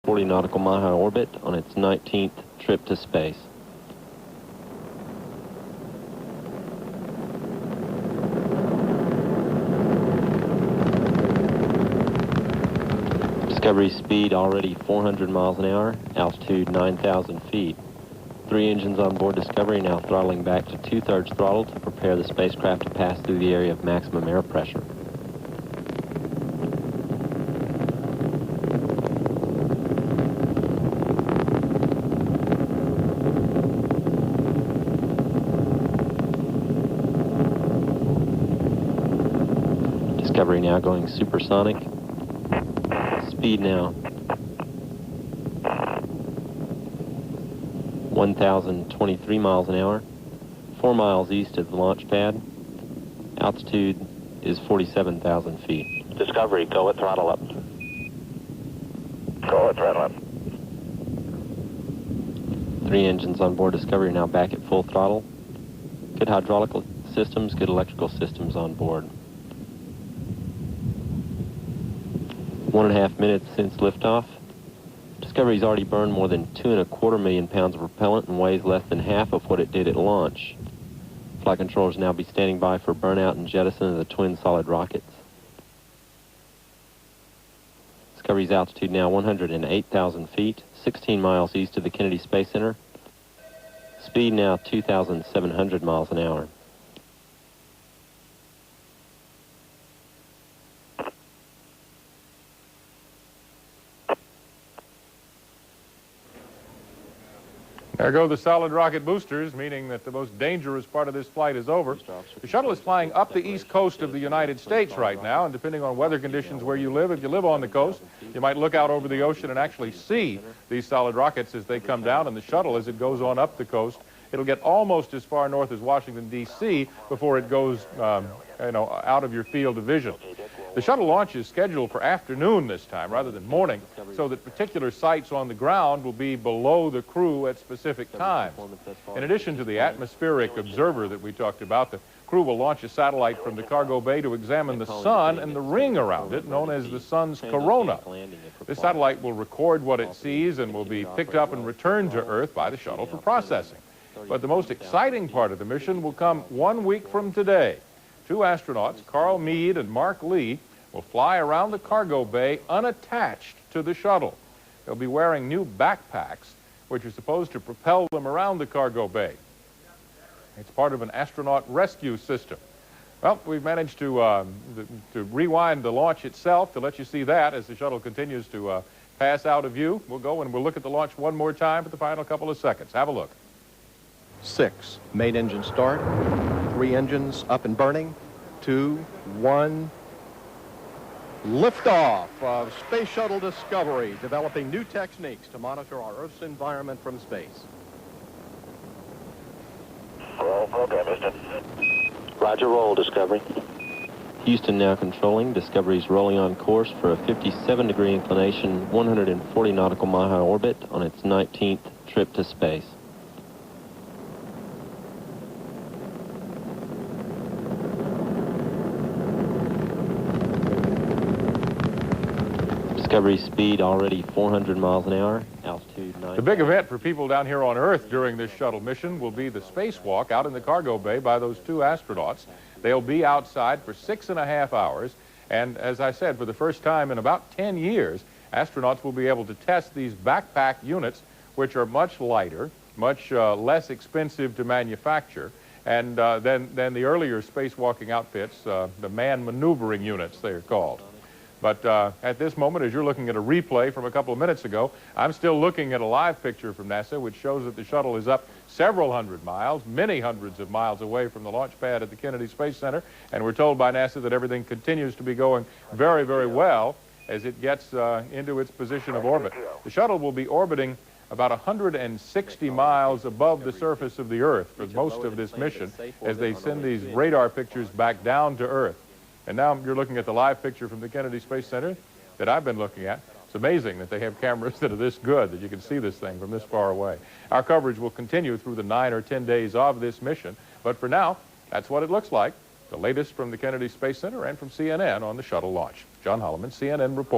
140 nautical mile orbit on its 19th trip to space. Discovery speed already 400 miles an hour, altitude 9,000 feet. 3 engines on board Discovery now throttling back to 2/3 throttle to prepare the spacecraft to pass through the area of maximum air pressure. Discovery now going supersonic. Speed now 1,023 miles an hour, 4 miles east of the launch pad. Altitude is 47,000 feet. Discovery, go at throttle up. Go at throttle up. 3 engines on board Discovery now back at full throttle. Good hydraulic systems, good electrical systems on board. 1.5 minutes since liftoff. Discovery's already burned more than 2.25 million pounds of propellant and weighs less than half of what it did at launch. Flight controllers now be standing by for burnout and jettison of the twin solid rockets. Discovery's altitude now 108,000 feet, 16 miles east of the Kennedy Space Center. Speed now 2,700 miles an hour. There go the solid rocket boosters, meaning that the most dangerous part of this flight is over. The shuttle is flying up the east coast of the United States right now, and depending on weather conditions where you live, if you live on the coast, you might look out over the ocean and actually see these solid rockets as they come down, and the shuttle, as it goes on up the coast, it'll get almost as far north as Washington, D.C. before it goes, out of your field of vision. The shuttle launch is scheduled for afternoon this time rather than morning, so that particular sites on the ground will be below the crew at specific times. In addition to the atmospheric observer that we talked about, the crew will launch a satellite from the cargo bay to examine the sun and the ring around it, known as the sun's corona. This satellite will record what it sees and will be picked up and returned to Earth by the shuttle for processing. But the most exciting part of the mission will come 1 week from today. 2 astronauts, Carl Meade and Mark Lee, will fly around the cargo bay unattached to the shuttle. They'll be wearing new backpacks, which are supposed to propel them around the cargo bay. It's part of an astronaut rescue system. Well, we've managed to rewind the launch itself to let you see that as the shuttle continues to pass out of view. We'll go and we'll look at the launch one more time for the final couple of seconds. Have a look. 6, main engine start, 3 engines up and burning, 2, 1, liftoff of Space Shuttle Discovery, developing new techniques to monitor our Earth's environment from space. Roll program, Houston. Roger, roll, Discovery. Houston now controlling. Discovery's rolling on course for a 57-degree inclination, 140 nautical mile orbit on its 19th trip to space. Discovery speed already 400 miles an hour, altitude 9. The big event for people down here on Earth during this shuttle mission will be the spacewalk out in the cargo bay by those 2 astronauts. They'll be outside for 6.5 hours, and as I said, for the first time in about 10 years, astronauts will be able to test these backpack units, which are much lighter, much less expensive to manufacture, and than the earlier spacewalking outfits, the manned maneuvering units, they are called. But at this moment, as you're looking at a replay from a couple of minutes ago, I'm still looking at a live picture from NASA, which shows that the shuttle is up several hundred miles, many hundreds of miles away from the launch pad at the Kennedy Space Center. And we're told by NASA that everything continues to be going very, very well as it gets into its position of orbit. The shuttle will be orbiting about 160 miles above the surface of the Earth for most of this mission as they send these radar pictures back down to Earth. And now you're looking at the live picture from the Kennedy Space Center that I've been looking at. It's amazing that they have cameras that are this good, that you can see this thing from this far away. Our coverage will continue through the 9 or 10 days of this mission. But for now, that's what it looks like. The latest from the Kennedy Space Center and from CNN on the shuttle launch. John Holloman, CNN Report.